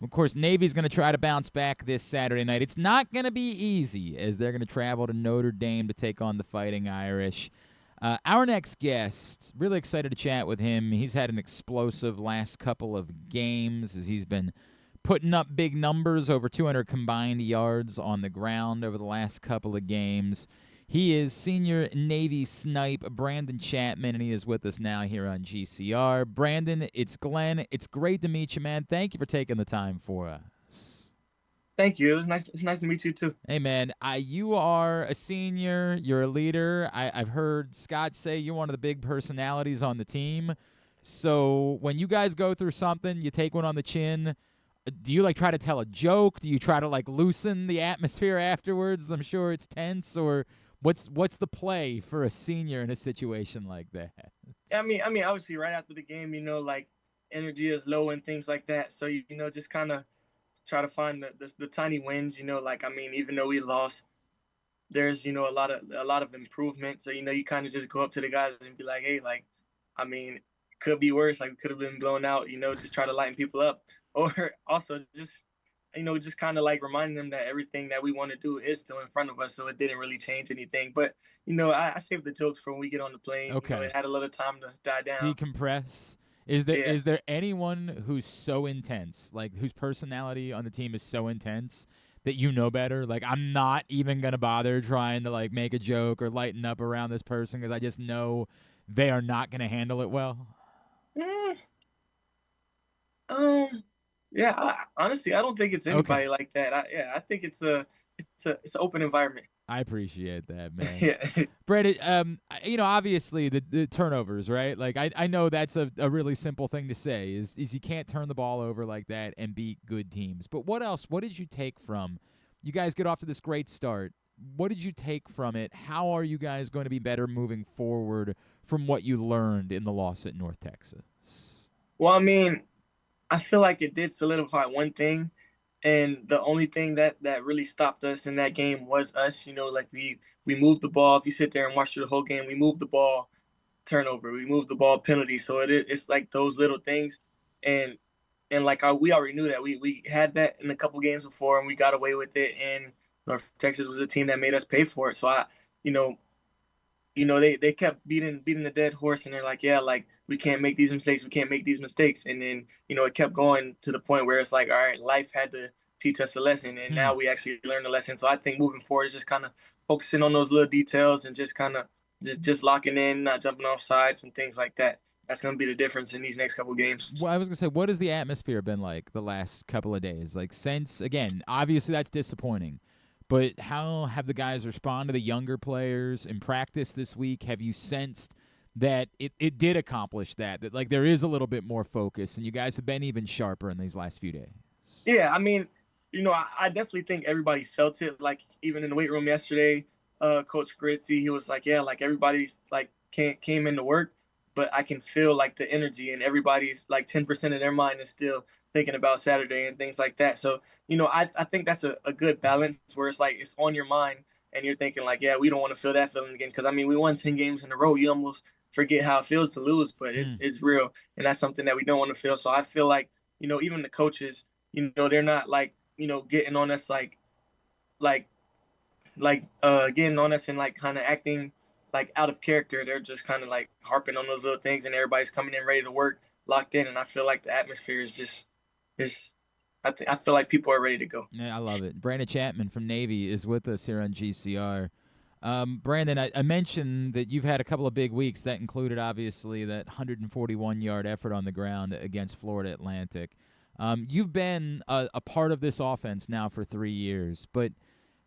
Of course, Navy's going to try to bounce back this Saturday night. It's not going to be easy as they're going to travel to Notre Dame to take on the Fighting Irish. Our next guest, really excited to chat with him. He's had an explosive last couple of games as he's been putting up big numbers, over 200 combined yards on the ground over the last couple of games. He is senior Navy Snipe Brandon Chatman, and he is with us now here on GCR. Brandon, it's Glenn. It's great to meet you, man. Thank you for taking the time for us. Thank you. It was nice. It's nice to meet you too. Hey, man, you are a senior. You're a leader. I've heard Scott say you're one of the big personalities on the team. So when you guys go through something, you take one on the chin. Do you try to tell a joke? Do you try to loosen the atmosphere afterwards? I'm sure it's tense. Or what's the play for a senior in a situation like that? I mean, obviously, right after the game, like energy is low and things like that. So just kind of try to find the tiny wins. Like even though we lost, there's a lot of improvement. So you kind of just go up to the guys and be like, hey, like, I mean, could be worse. Like we could have been blown out. Just try to lighten people up, or also just kind of like reminding them that everything that we want to do is still in front of us. So it didn't really change anything. But I saved the jokes for when we get on the plane. Okay. It had a little time to die down. Decompress. Is there Yeah. is there anyone who's so intense, whose personality on the team is so intense that you know better? Like, I'm not even gonna bother trying to make a joke or lighten up around this person because I just know they are not gonna handle it well. Mm, um. Yeah. Honestly, I don't think it's Okay. anybody like that. I think it's an open environment. I appreciate that, man. Yeah. Brandon, obviously the turnovers, right? I know that's a really simple thing to say is you can't turn the ball over like that and beat good teams. But what else? What did you take from? You guys get off to this great start. What did you take from it? How are you guys going to be better moving forward from what you learned in the loss at North Texas? Well, I mean, I feel like it did solidify one thing, and the only thing that really stopped us in that game was us. Like we moved the ball. If you sit there and watch the whole game, we moved the ball turnover, we moved the ball penalty. So it's like those little things, and we already knew that we had that in a couple games before, and we got away with it. And North Texas was a team that made us pay for it. So you know, they kept beating the dead horse, and they're like, yeah, like we can't make these mistakes, we can't make these mistakes, and then it kept going to the point where it's like, all right, life had to teach us a lesson, and Hmm. now we actually learned the lesson. So I think moving forward is just kind of focusing on those little details and just kind of just locking in, not jumping off sides and things like that. That's going to be the difference in these next couple games. Well, I was gonna say, what has the atmosphere been like the last couple of days? Since again, obviously that's disappointing, but how have the guys responded to the younger players in practice this week? Have you sensed that it did accomplish that there is a little bit more focus and you guys have been even sharper in these last few days? Yeah, I mean, I definitely think everybody felt it. Like even in the weight room yesterday, Coach Gritzy, he was like, yeah, like everybody's like came into work, but I can feel like the energy, and everybody's like 10% of their mind is still thinking about Saturday and things like that. So I think that's a good balance where it's like it's on your mind and you're thinking like, yeah, we don't want to feel that feeling again, because I mean we won 10 games in a row. You almost forget how it feels to lose, but it's Hmm. it's real, and that's something that we don't want to feel. So I feel like even the coaches, they're not like getting on us like getting on us and like kind of acting like out of character. They're just kind of like harping on those little things, and everybody's coming in ready to work, locked in. And I feel like the atmosphere is just is. I feel like people are ready to go. Yeah, I love it. Brandon Chatman from Navy is with us here on GCR. Brandon, I mentioned that you've had a couple of big weeks. That included, obviously, that 141-yard effort on the ground against Florida Atlantic. You've been a part of this offense now for 3 years, but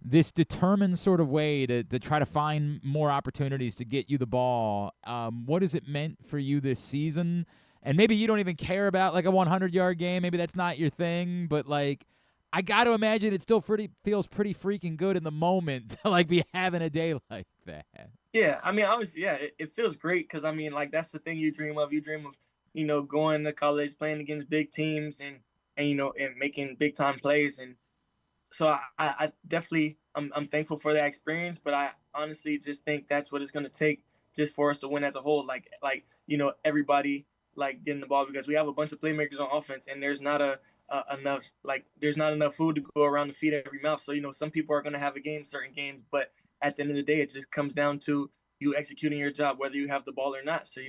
this determined sort of way to try to find more opportunities to get you the ball, what has it meant for you this season? And maybe you don't even care about a 100-yard game. Maybe that's not your thing, but I got to imagine it still feels pretty freaking good in the moment to be having a day like that. Yeah, I mean, obviously, yeah, it feels great because I mean, like that's the thing you dream of. You dream of going to college, playing against big teams, and and making big time plays. And so I definitely I'm thankful for that experience, but I honestly just think that's what it's going to take just for us to win as a whole. Like everybody like getting the ball, because we have a bunch of playmakers on offense, and there's not enough. Like there's not enough food to go around to feed every mouth. So some people are going to have a game, certain games, but at the end of the day, it just comes down to you executing your job, whether you have the ball or not. So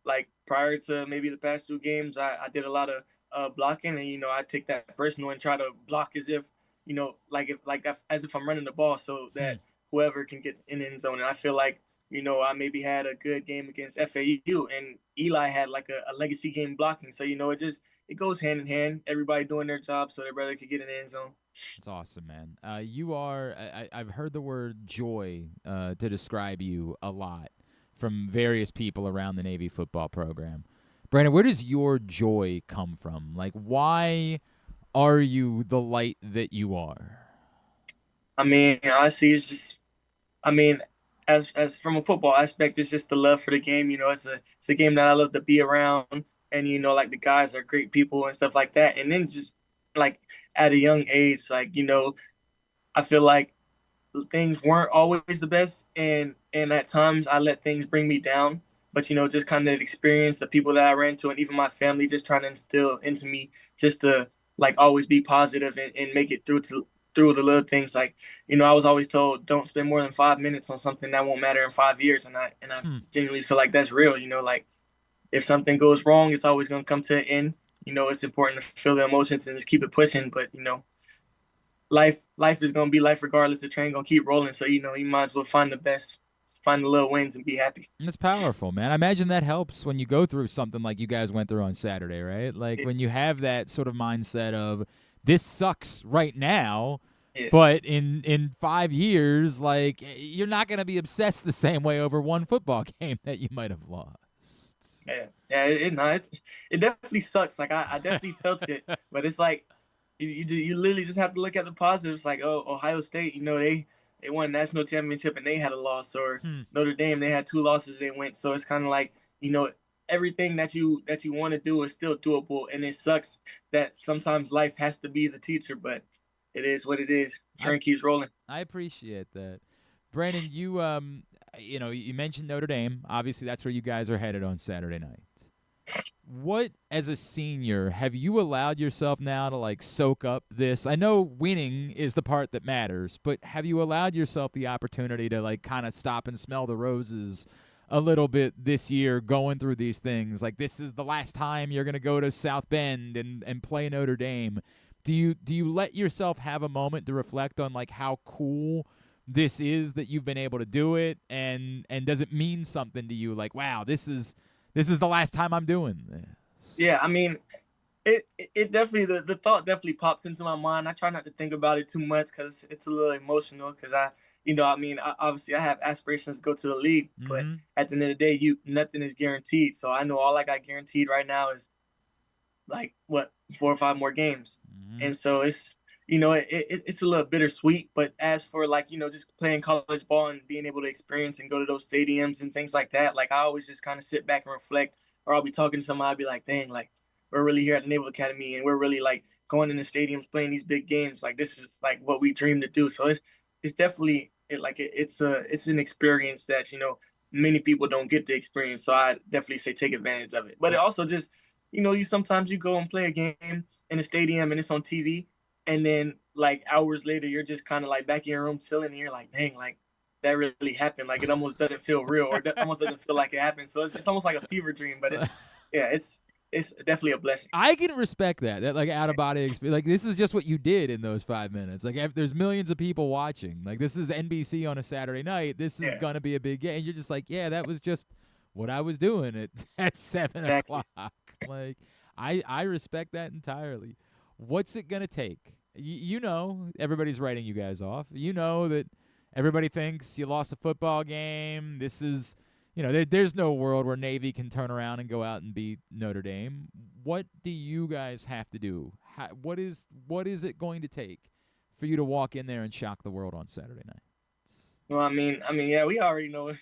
like prior to maybe the past 2 games, I did a lot of blocking, and I take that personal and try to block as if as if I'm running the ball, so Hmm. that whoever can get in the end zone. And I feel like I maybe had a good game against FAU, and Eli had like a legacy game blocking. So it goes hand in hand. Everybody doing their job so their brother could get in the end zone. It's awesome, man. You are. I've heard the word joy to describe you a lot from various people around the Navy football program. Brandon, where does your joy come from? Like, why are you the light that you are? I mean, honestly, it's just I mean, as from a football aspect, it's just the love for the game. It's a game that I love to be around, and like the guys are great people and stuff like that. And then just like at a young age, like I feel like things weren't always the best, and at times I let things bring me down. But just kind of experience the people that I ran to, and even my family, just trying to instill into me just to like always be positive and make it through the little things. Like I was always told, don't spend more than 5 minutes on something that won't matter in 5 years, and I Hmm. genuinely feel like that's real. Like if something goes wrong, it's always going to come to an end. It's important to feel the emotions and just keep it pushing. But life is gonna be life regardless. The train gonna keep rolling. So you might as well find the little wins and be happy. It's powerful, man. I imagine that helps when you go through something like you guys went through on Saturday, right? Like Yeah, when you have that sort of mindset of this sucks right now, yeah, but in 5 years, like you're not going to be obsessed the same way over one football game that you might have lost. yeah. No, it definitely sucks. Like I definitely felt it, but it's like you literally just have to look at the positives. Like Ohio State, they won a national championship and they had a loss, or Hmm. Notre Dame, they had 2 losses they went. So it's kind of like everything that you want to do is still doable, and it sucks that sometimes life has to be the teacher, but it is what it is. I Train keeps rolling. I appreciate that. Brandon, you mentioned Notre Dame. Obviously, that's where you guys are headed on Saturday night. What, as a senior, have you allowed yourself now to like soak up this? I know winning is the part that matters, but have you allowed yourself the opportunity to like kind of stop and smell the roses a little bit this year going through these things? Like this is the last time you're going to go to South Bend and play Notre Dame. Do you let yourself have a moment to reflect on like how cool this is that you've been able to do it, and does it mean something to you like wow, this is the last time I'm doing Yeah, this? I mean, it definitely the thought definitely pops into my mind. I try not to think about it too much because it's a little emotional. Because obviously I have aspirations to go to the league, but Mm-hmm. at the end of the day, you nothing is guaranteed. So I know all I got guaranteed right now is like what 4 or 5 more games, Mm-hmm. and so it's a little bittersweet. But as for like just playing college ball and being able to experience and go to those stadiums and things like that, like I always just kind of sit back and reflect, or I'll be talking to somebody, I'll be like, dang, like we're really here at the Naval Academy and we're really like going in the stadiums playing these big games. Like this is like what we dream to do. So it's definitely it's an experience that many people don't get to experience. So I definitely say take advantage of it. But it also just you sometimes you go and play a game in a stadium and it's on TV, and then like hours later you're just kind of like back in your room chilling, and you're like, dang, like that really happened. Like it almost doesn't feel real, or almost doesn't feel like it happened. So it's almost like a fever dream, but yeah, it's definitely a blessing. I can respect that. That like out of body experience. Like this is just what you did in those 5 minutes. Like if there's millions of people watching. Like this is NBC on a Saturday night. This is Yeah, gonna be a big game. And you're just like, yeah, that was just what I was doing at at 7 o'clock. exactly. Like I respect that entirely. What's it gonna take? You know, everybody's writing you guys off. You know that everybody thinks you lost a football game. This is there's no world where Navy can turn around and go out and beat Notre Dame. What do you guys have to do? What is it going to take for you to walk in there and shock the world on Saturday night? Well, yeah, we already know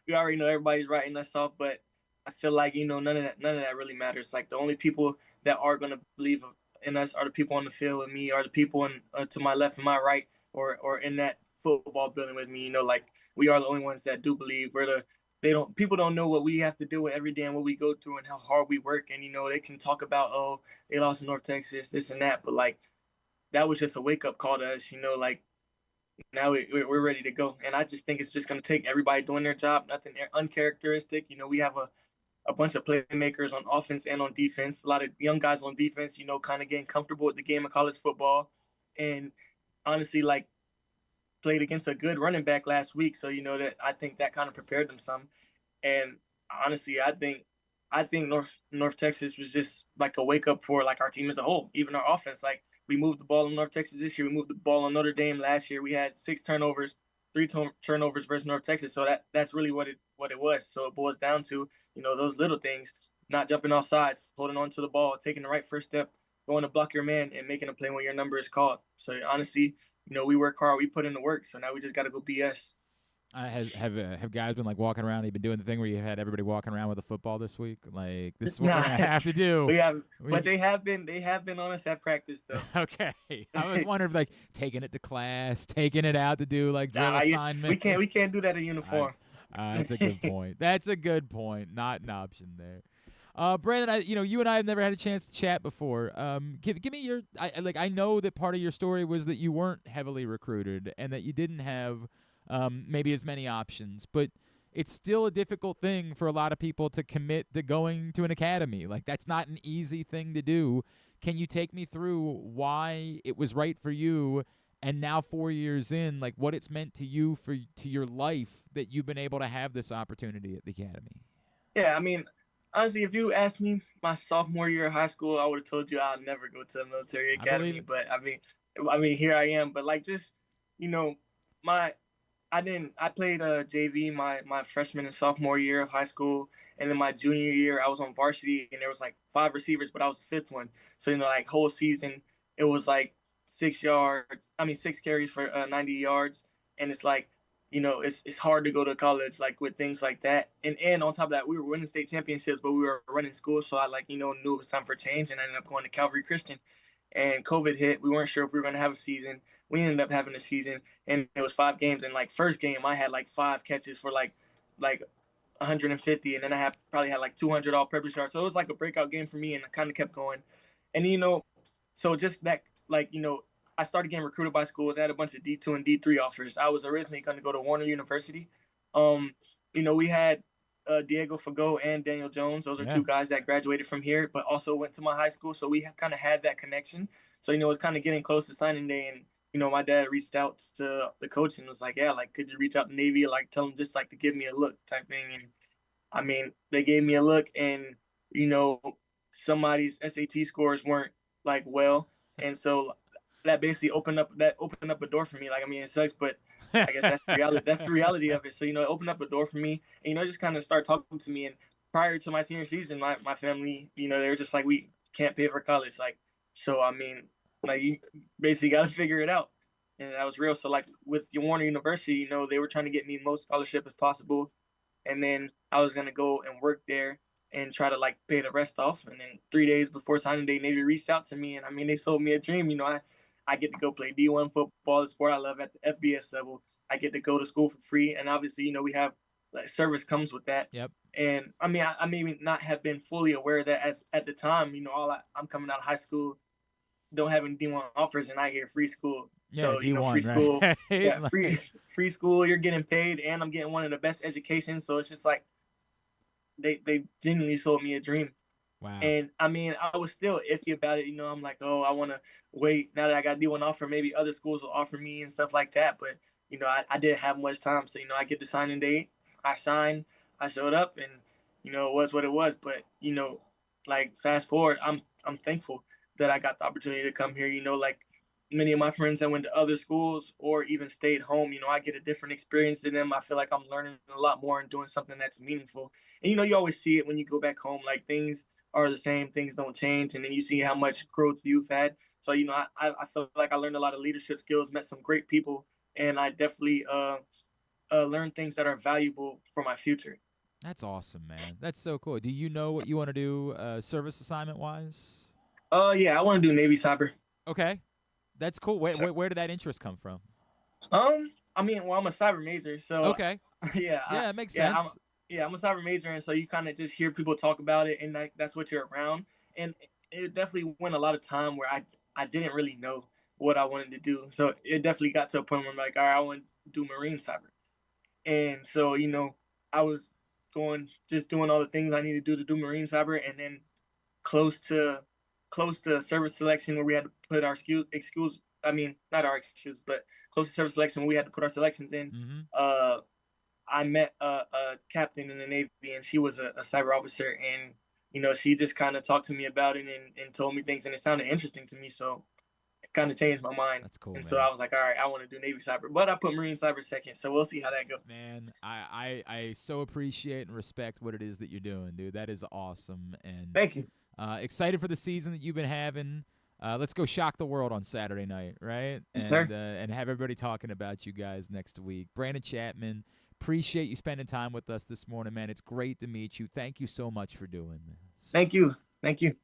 we already know everybody's writing us off, but I feel like none of that really matters. Like the only people that are gonna believe in us are the people on the field with me, are the people to my left and my right, or in that football building with me. Like we are the only ones that do believe. We're they don't people don't know what we have to deal with every day and what we go through and how hard we work. And they can talk about, oh, they lost in North Texas, this and that, but like that was just a wake up call to us. Like now we're ready to go. And I just think it's just going to take everybody doing their job, nothing uncharacteristic. We have a bunch of playmakers on offense and on defense. A lot of young guys on defense, kind of getting comfortable with the game of college football. And honestly, like played against a good running back last week. So, that I think that kind of prepared them some. And honestly, I think North Texas was just like a wake up for like our team as a whole, even our offense. Like we moved the ball in North Texas this year. We moved the ball on Notre Dame last year. We had 6 turnovers, turnovers versus North Texas. So that's really what it was. So it boils down to those little things: not jumping off sides, holding on to the ball, taking the right first step, going to block your man, and making a play when your number is called. So honestly, we work hard, we put in the work. So now we just got to go BS. Have guys been like walking around? You've been doing the thing where you had everybody walking around with a football this week. Like this is what we're Nah, gonna have to do. we have, but We they have been on us at practice though. okay. I was wondering if like taking it to class, taking it out to do like drill Nah, we assignment. can't do that in I, uniform. that's a good point. That's a good point. Not an option there. Brandon, you and I have never had a chance to chat before. Give me your, I know that part of your story was that you weren't heavily recruited and that you didn't have, maybe as many options, but it's still a difficult thing for a lot of people to commit to going to an academy. Like that's not an easy thing to do. Can you take me through why it was right for you? And now 4 years in, like what it's meant to you to your life that you've been able to have this opportunity at the academy. Yeah, I mean, honestly, if you asked me my sophomore year of high school, I would have told you I'll never go to a military I believe academy. it. But I mean, here I am. But like, just you know, my I didn't. I played JV my freshman and sophomore year of high school, and then my junior year I was on varsity, and there was like 5 receivers, but I was the fifth one. So like whole season it was like 6 yards. I mean 6 carries for 90 yards, and it's like it's hard to go to college like with things like that. And on top of that, we were winning state championships, but we were running school, so I like knew it was time for change, and I ended up going to Calvary Christian. And COVID hit. We weren't sure if we were going to have a season. We ended up having a season, and it was 5 games. And like first game, I had like 5 catches for like 150, and then I probably had like 200 off purpose yards. So it was like a breakout game for me, and I kind of kept going. And so just that like I started getting recruited by schools. I had a bunch of D2 and D3 offers. I was originally going to go to Warner University. Um, we had Diego Fago and Daniel Jones. Those are Yeah. two guys that graduated from here, but also went to my high school. So we kind of had that connection. So it's kind of getting close to signing day, and my dad reached out to the coach and was like, "Yeah, like, could you reach out to Navy, like, tell them just like to give me a look type thing." And I mean, they gave me a look, and you know, somebody's SAT scores weren't like well, and so that basically opened up a door for me. Like, I mean, it sucks, but I guess that's the reality. That's the reality of it. So it opened up a door for me, and just kind of start talking to me. And prior to my senior season, my family, they were just like, we can't pay for college, like, so I mean, like, you basically got to figure it out, and that was real. So like with Warner University, they were trying to get me most scholarship as possible, and then I was gonna go and work there and try to like pay the rest off. And then 3 days before signing day, Navy reached out to me, and I mean, they sold me a dream. I get to go play D1 football, the sport I love, at the FBS level. I get to go to school for free, and obviously, we have like service comes with that. Yep. And I mean, I maybe not have been fully aware of that as at the time. I'm coming out of high school, don't have any D1 offers, and I hear free school. Yeah, So free D1, school, right? yeah, free Like, free school. You're getting paid, and I'm getting one of the best educations. So it's just like they genuinely sold me a dream. wow. And I mean, I was still iffy about it. I'm like, oh, I want to wait. Now that I got D1 offer, maybe other schools will offer me and stuff like that. But I didn't have much time, so I get the signing date. I signed. I showed up, and it was what it was. But like fast forward, I'm thankful that I got the opportunity to come here. Like many of my friends that went to other schools or even stayed home, I get a different experience than them. I feel like I'm learning a lot more and doing something that's meaningful. And you always see it when you go back home, like things are the same, things don't change, and then you see how much growth you've had. So I feel like I learned a lot of leadership skills, met some great people, and I definitely learned things that are valuable for my future. That's awesome, man. That's so cool. Do you know what you want to do service assignment wise? Yeah, I want to do Navy cyber. Okay. That's cool. Where did that interest come from? I mean, well, I'm a cyber major, so Okay. yeah, Yeah, it makes yeah, I'm sense. Yeah, I'm a cyber major, and so you kind of just hear people talk about it, and that's what you're around. And it definitely went a lot of time where I didn't really know what I wanted to do. So it definitely got to a point where I'm like, all right, I want to do marine cyber. And so I was going just doing all the things I needed to do marine cyber, and then close to service selection where we had to put our excuse. I mean, not our excuses, but close to service selection where we had to put our selections in. Mm-hmm. Uh, I met a captain in the Navy, and she was a cyber officer, and she just kind of talked to me about it and told me things, and it sounded interesting to me, so it kind of changed my mind. That's cool, And so I man. was like, all right, I want to do Navy cyber, but I put Marine cyber second, so we'll see how that goes. Man, I so appreciate and respect what it is that you're doing, dude. That is awesome, and Thank you. excited for the season that you've been having. Let's go shock the world on Saturday night, right? Yes, sir. And have everybody talking about you guys next week. Brandon Chatman, appreciate you spending time with us this morning, man. It's great to meet you. Thank you so much for doing this. Thank you. Thank you.